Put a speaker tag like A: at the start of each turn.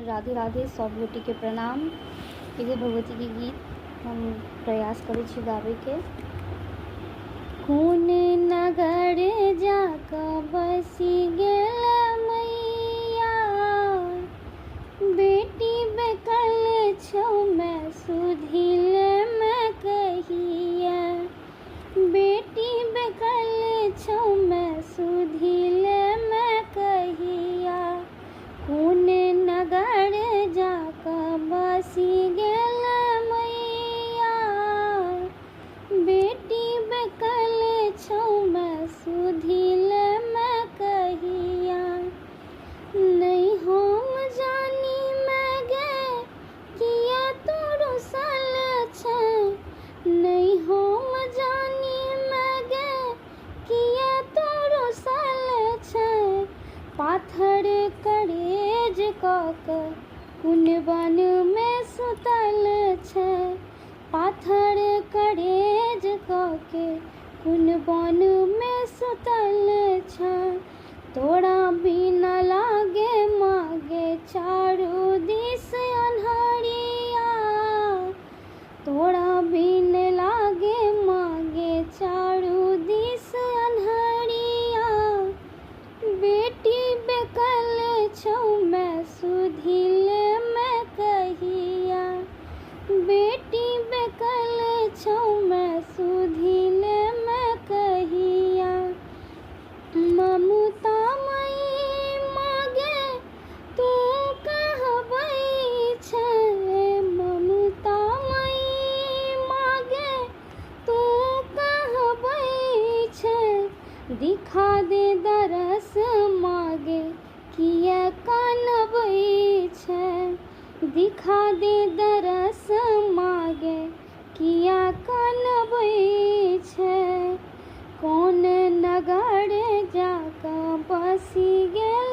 A: राधे राधे, सब गोटी के प्रणाम। एगो भगवती के गीत हम प्रयास करै छी गाबै के। कोन नगर जाकऽ बसी गेल मैया, बेटी बेकल छौ मैं सुधिल मैं कहिया, बेटी बेकल छौ मैं सुधिल मैं कहिया। कोन नगर जाकऽ बसी गेल मैया, बेटी बेकल छौ मैं सुधिल मैं कहिया। नहीं हम जानी मैं गे किया तू रुसल छै, नहीं हम जानी मैं गे किया तू रुसल छै। पाथर करेज कऽ कऽ कुन वन में सुतल छै, पाथर करेज कऽ के कुन वन में सुतल छै। तोरा बिना लागे मागे चारू दिस अन्हरिया, तोरा बिन लागे मागे चारू दिस अन्हरिया। बेटी बेकल छौ मैं सुधिल मैं कहिया, बेटी बेकल छौ मैं सुधिल मैं कहिया। ममता मई मागे तू कहबै छै, ममता मई मागे तू कहबै छै। दिखा दे दरस मागे किया कानबै छै, दिखा दे दरस मागे किया कानबै छै। कोन नगर जाकऽ बसी गेल